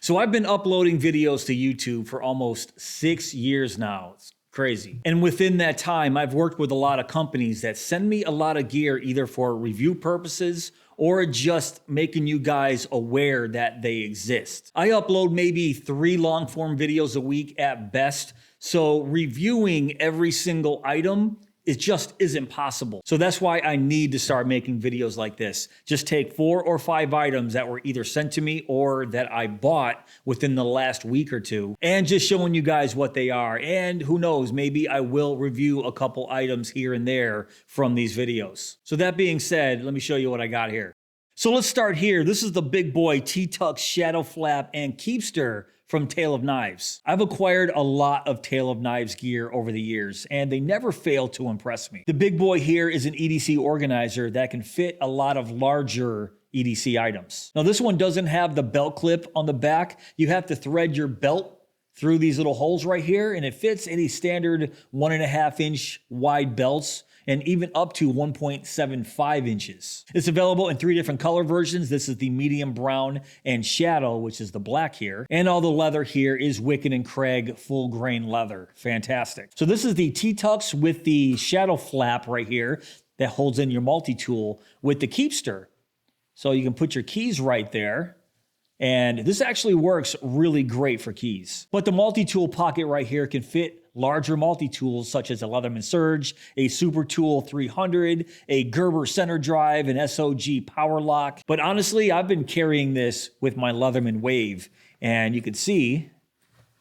So I've been uploading videos to YouTube for almost 6 years now. It's crazy. And within that time, I've worked with a lot of companies that send me a lot of gear either for review purposes or just making you guys aware that they exist. I upload maybe 3 long form videos a week at best. So reviewing every single item, it just isn't possible. So that's why I need to start making videos like this. Just take 4 or 5 items that were either sent to me or that I bought within the last week or two, and just showing you guys what they are. And who knows, maybe I will review a couple items here and there from these videos. So that being said, let me show you what I got here. So let's start here. This is the big boy T-Tux Shadow Flap and Keepster from Tale of Knives. I've acquired a lot of Tale of Knives gear over the years, and they never fail to impress me. The big boy here is an EDC organizer that can fit a lot of larger EDC items. Now this one doesn't have the belt clip on the back. You have to thread your belt through these little holes right here, and it fits any standard 1.5 inch wide belts and even up to 1.75 inches. It's available in 3 different color versions. This is the medium brown and shadow, which is the black here. And all the leather here is Wicked & Craig full grain leather. Fantastic. So this is the T-Tux with the shadow flap right here that holds in your multi-tool with the Keepster. So you can put your keys right there. And this actually works really great for keys. But the multi-tool pocket right here can fit larger multi-tools such as a Leatherman Surge, a Super Tool 300, a Gerber center drive, an SOG power lock. But honestly, I've been carrying this with my Leatherman Wave, and you can see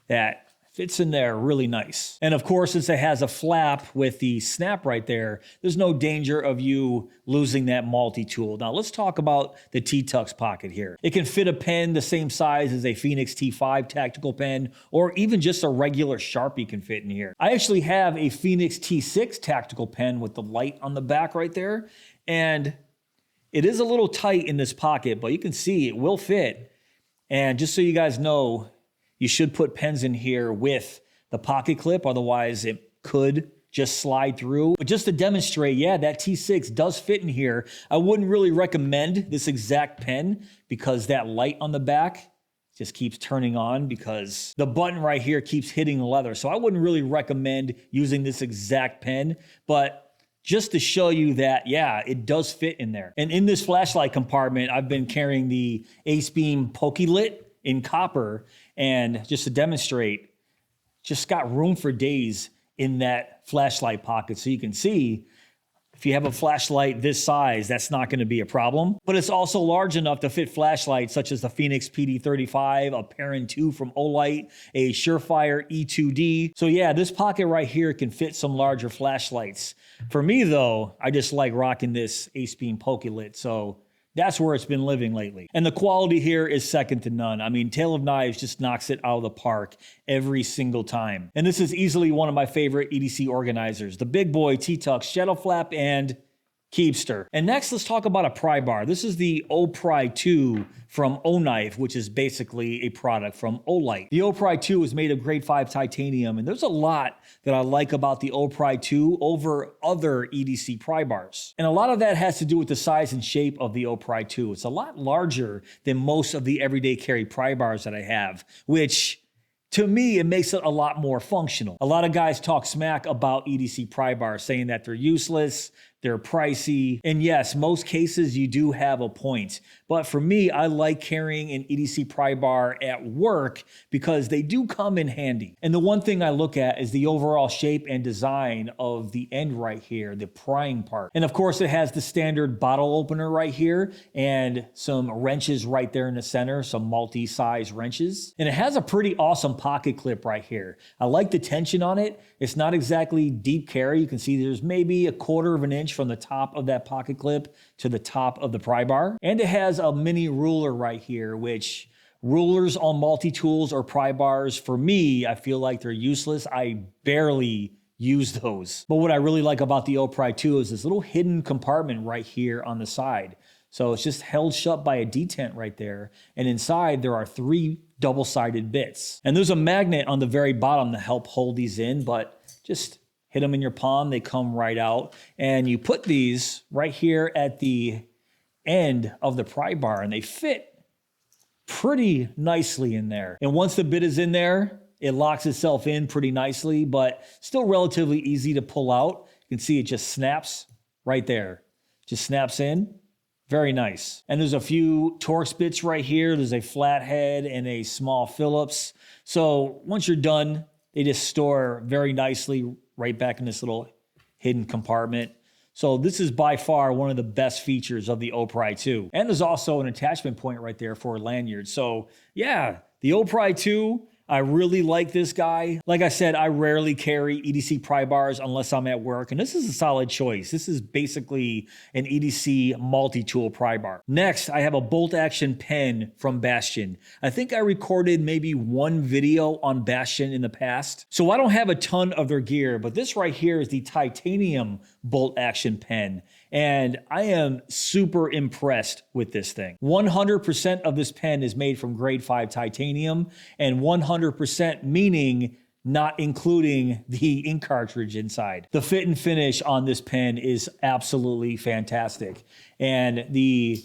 that fits in there really nice. And of course, since it has a flap with the snap right there, there's no danger of you losing that multi-tool. Now let's talk about the T-Tux pocket here. It can fit a pen the same size as a Phoenix T5 tactical pen, or even just a regular Sharpie can fit in here. I actually have a Phoenix T6 tactical pen with the light on the back right there, and it is a little tight in this pocket, but you can see it will fit. And just so you guys know, you should put pens in here with the pocket clip, otherwise it could just slide through. But just to demonstrate, yeah, that T6 does fit in here. I wouldn't really recommend this exact pen because that light on the back just keeps turning on because the button right here keeps hitting the leather. So I wouldn't really recommend using this exact pen, but just to show you that, yeah, it does fit in there. And in this flashlight compartment, I've been carrying the AceBeam PokeLit in copper, and just to demonstrate, just got room for days in that flashlight pocket. So you can see, if you have a flashlight this size, that's not going to be a problem. But it's also large enough to fit flashlights such as the Phoenix PD35, a Perrin 2 from Olight, a Surefire E2D. So yeah, this pocket right here can fit some larger flashlights. For me though, I just like rocking this AceBeam PokeLit. So that's where it's been living lately. And the quality here is second to none. I mean, Tale of Knives just knocks it out of the park every single time. And this is easily one of my favorite EDC organizers, the big boy T-Tux Shadow Flap and Keepster. And next, let's talk about a pry bar. This is the O-Pry 2 from O-Knife, which is basically a product from Olight. The O-Pry 2 is made of grade 5 titanium, and there's a lot that I like about the O-Pry 2 over other EDC pry bars. And a lot of that has to do with the size and shape of the O-Pry 2. It's a lot larger than most of the everyday carry pry bars that I have, which to me, it makes it a lot more functional. A lot of guys talk smack about EDC pry bars, saying that they're useless, they're pricey. And yes, most cases you do have a point. But for me, I like carrying an EDC pry bar at work because they do come in handy. And the one thing I look at is the overall shape and design of the end right here, the prying part. And of course, it has the standard bottle opener right here and some wrenches right there in the center, some multi-size wrenches. And it has a pretty awesome pocket clip right here. I like the tension on it. It's not exactly deep carry. You can see there's maybe 1/4 inch from the top of that pocket clip to the top of the pry bar. And it has a mini ruler right here, which rulers on multi-tools or pry bars, for me, I feel like they're useless. I barely use those. But what I really like about the O-Pry 2 is this little hidden compartment right here on the side. So it's just held shut by a detent right there. And inside there are 3 double-sided bits. And there's a magnet on the very bottom to help hold these in, but just hit them in your palm, they come right out. And you put these right here at the end of the pry bar and they fit pretty nicely in there. And once the bit is in there, it locks itself in pretty nicely, but still relatively easy to pull out. You can see it just snaps right there. Just snaps in. Very nice. And there's a few Torx bits right here. There's a flathead and a small Phillips. So once you're done, they just store very nicely right back in this little hidden compartment. So this is by far one of the best features of the Opry 2. And there's also an attachment point right there for a lanyard. So yeah, the Opry 2, I really like this guy. Like I said, I rarely carry EDC pry bars unless I'm at work, and this is a solid choice. This is basically an EDC multi-tool pry bar. Next, I have a bolt action pen from Bastion. I think I recorded maybe one video on Bastion in the past, so I don't have a ton of their gear, but this right here is the titanium bolt action pen. And I am super impressed with this thing. 100% of this pen is made from grade 5 titanium, and 100% meaning not including the ink cartridge inside. The fit and finish on this pen is absolutely fantastic. And the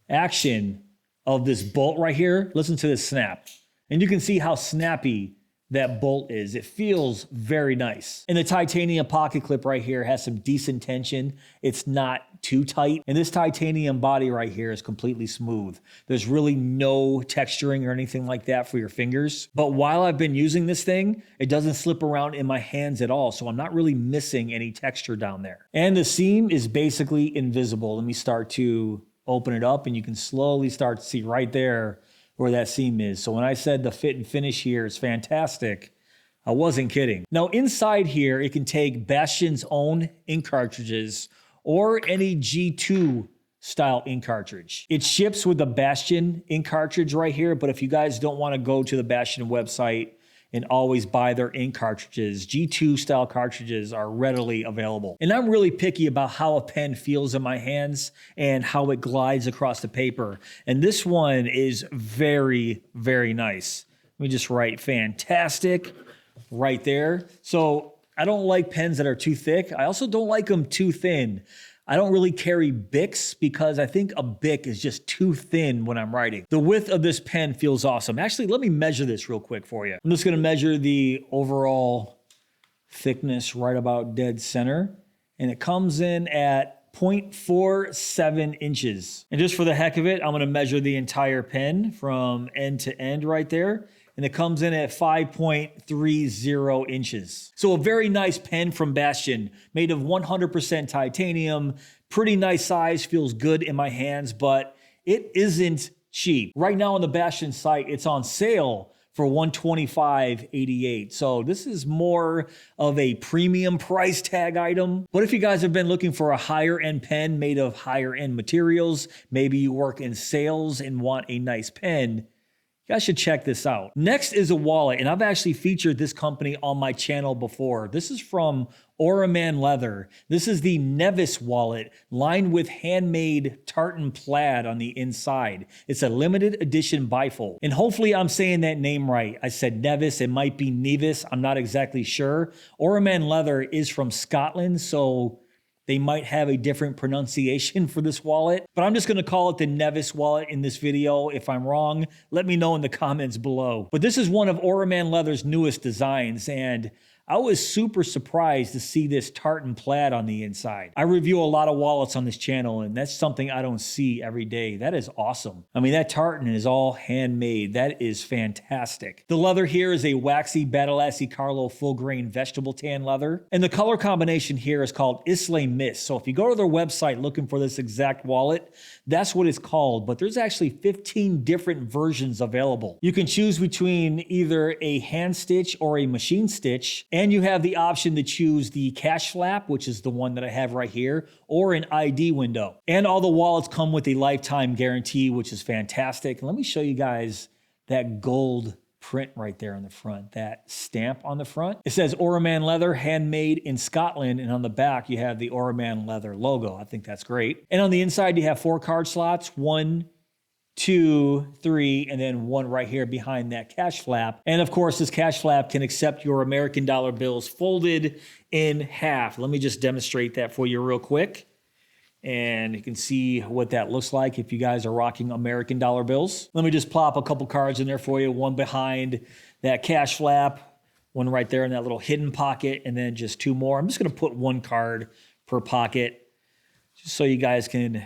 action of this bolt right here, listen to this snap. And you can see how snappy that bolt is. It feels very nice. And the titanium pocket clip right here has some decent tension. It's not too tight. And this titanium body right here is completely smooth. There's really no texturing or anything like that for your fingers. But while I've been using this thing, it doesn't slip around in my hands at all. So I'm not really missing any texture down there. And the seam is basically invisible. Let me start to open it up and you can slowly start to see right there where that seam is. So when I said the fit and finish here is fantastic, I wasn't kidding. Now inside here, it can take Bastion's own ink cartridges or any G2 style ink cartridge. It ships with the Bastion ink cartridge right here, but if you guys don't want to go to the Bastion website and always buy their ink cartridges, G2 style cartridges are readily available. And I'm really picky about how a pen feels in my hands and how it glides across the paper. And this one is very, very nice. Let me just write fantastic right there. So I don't like pens that are too thick. I also don't like them too thin. I don't really carry Bics because I think a Bic is just too thin when I'm writing. The width of this pen feels awesome. Actually, let me measure this real quick for you. I'm just gonna measure the overall thickness right about dead center. And it comes in at 0.47 inches. And just for the heck of it, I'm gonna measure the entire pen from end to end right there. And it comes in at 5.30 inches. So a very nice pen from Bastion, made of 100% titanium, pretty nice size, feels good in my hands, but it isn't cheap. Right now on the Bastion site, it's on sale for $125.88. So this is more of a premium price tag item. But if you guys have been looking for a higher end pen made of higher end materials, maybe you work in sales and want a nice pen, you guys should check this out. Next is a wallet, and I've actually featured this company on my channel before. This is from Oraman Leather. This is the Nevis wallet lined with handmade tartan plaid on the inside. It's a limited edition bifold. And hopefully I'm saying that name right. I said Nevis, it might be Nevis, I'm not exactly sure. Oraman Leather is from Scotland, so they might have a different pronunciation for this wallet, but I'm just gonna call it the Nevis wallet in this video. If I'm wrong, let me know in the comments below. But this is one of Oraman Leather's newest designs, and I was super surprised to see this tartan plaid on the inside. I review a lot of wallets on this channel, and that's something I don't see every day. That is awesome. I mean, that tartan is all handmade. That is fantastic. The leather here is a waxy Badalassi Carlo full grain vegetable tan leather, and the color combination here is called Islay Mist. So if you go to their website looking for this exact wallet, that's what it's called, but there's actually 15 different versions available. You can choose between either a hand stitch or a machine stitch, and you have the option to choose the cash flap, which is the one that I have right here, or an ID window. And all the wallets come with a lifetime guarantee, which is fantastic. Let me show you guys that gold print right there on the front, that stamp on the front. It says Oraman Leather, handmade in Scotland, and on the back you have the Oraman Leather logo. I think that's great. And on the inside you have 4 card slots, 1, 2, 3, and then 1 right here behind that cash flap. And of course, this cash flap can accept your American dollar bills folded in half. Let me just demonstrate that for you real quick. And you can see what that looks like if you guys are rocking American dollar bills. Let me just plop a couple cards in there for you. One behind that cash flap, one right there in that little hidden pocket, and then just two more. I'm just gonna put one card per pocket just so you guys can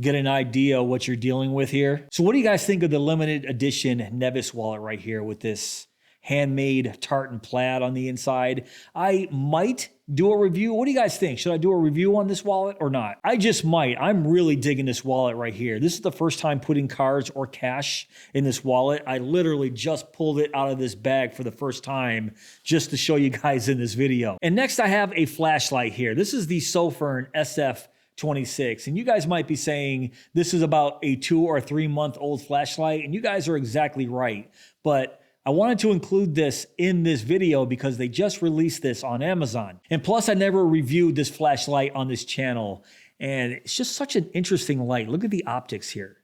get an idea of what you're dealing with here. So what do you guys think of the limited edition Nevis wallet right here with this handmade tartan plaid on the inside? I might do a review. What do you guys think? Should I do a review on this wallet or not? I just might. I'm really digging this wallet right here. This is the first time putting cards or cash in this wallet. I literally just pulled it out of this bag for the first time just to show you guys in this video. And next I have a flashlight here. This is the Sofirn SF26. And you guys might be saying this is about a 2 or 3 month old flashlight. And you guys are exactly right. But I wanted to include this in this video because they just released this on Amazon. And plus, I never reviewed this flashlight on this channel. And it's just such an interesting light. Look at the optics here.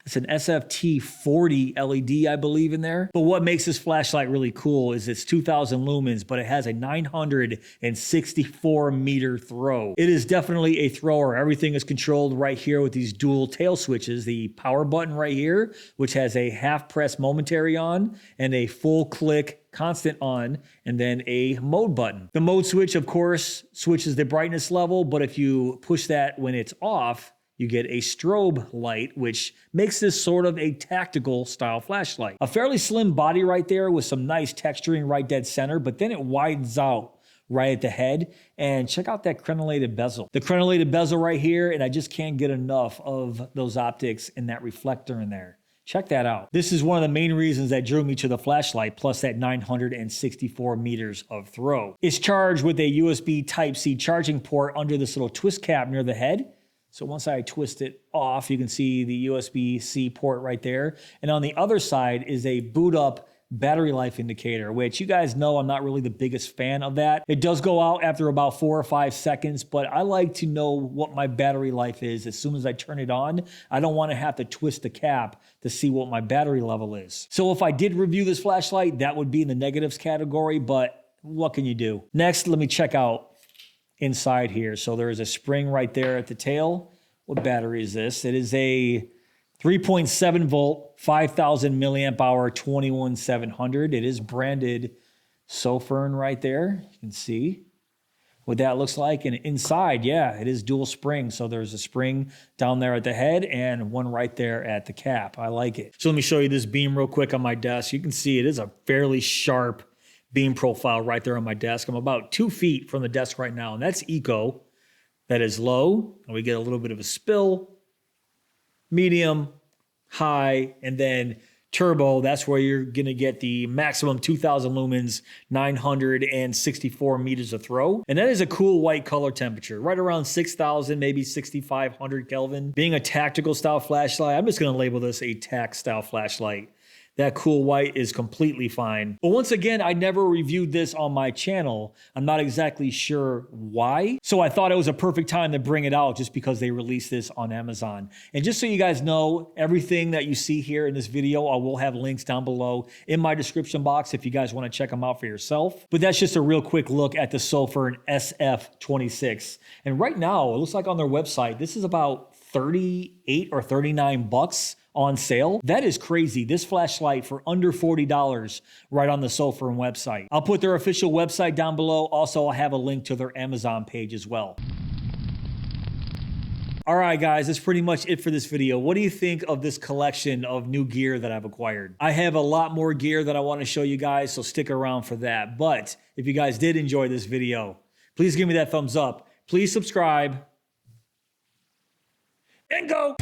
It's an SFT40 LED, I believe, in there. But what makes this flashlight really cool is it's 2,000 lumens, but it has a 964 meter throw. It is definitely a thrower. Everything is controlled right here with these dual tail switches. The power button right here, which has a half press momentary on and a full click constant on, and then a mode button. The mode switch, of course, switches the brightness level, but if you push that when it's off, you get a strobe light, which makes this sort of a tactical style flashlight. A fairly slim body right there with some nice texturing right dead center, but then it widens out right at the head. And check out that crenellated bezel. The crenellated bezel right here, and I just can't get enough of those optics and that reflector in there. Check that out. This is one of the main reasons that drew me to the flashlight, plus that 964 meters of throw. It's charged with a USB Type-C charging port under this little twist cap near the head. So once I twist it off, you can see the USB-C port right there. And on the other side is a boot up battery life indicator, which you guys know I'm not really the biggest fan of that. It does go out after about 4 or 5 seconds, but I like to know what my battery life is as soon as I turn it on. I don't want to have to twist the cap to see what my battery level is. So if I did review this flashlight, that would be in the negatives category, but what can you do? Next, let me check out inside here. So there is a spring right there at the tail. What battery is this? It is a 3.7 volt, 5,000 milliamp hour, 21700. It is branded Sofirn right there. You can see what that looks like. And inside, yeah, it is dual spring. So there's a spring down there at the head and one right there at the cap. I like it. So let me show you this beam real quick on my desk. You can see it is a fairly sharp beam profile right there on my desk. I'm about 2 feet from the desk right now, and that's eco. That is low, and we get a little bit of a spill, medium, high, and then turbo. That's where you're gonna get the maximum 2,000 lumens, 964 meters of throw. And that is a cool white color temperature, right around 6,000, maybe 6,500 Kelvin. Being a tactical style flashlight, I'm just gonna label this a tac style flashlight. That cool white is completely fine. But once again, I never reviewed this on my channel. I'm not exactly sure why. So I thought it was a perfect time to bring it out just because they released this on Amazon. And just so you guys know, everything that you see here in this video, I will have links down below in my description box if you guys want to check them out for yourself. But that's just a real quick look at the Sofirn SF26. And right now, it looks like on their website, this is about 38 or 39 bucks on sale. That is crazy. This flashlight for under $40 right on the Sofirn website. I'll put their official website down below. Also, I'll have a link to their Amazon page as well. All right, guys, that's pretty much it for this video. What do you think of this collection of new gear that I've acquired? I have a lot more gear that I want to show you guys, so stick around for that. But if you guys did enjoy this video, please give me that thumbs up. Please subscribe and go.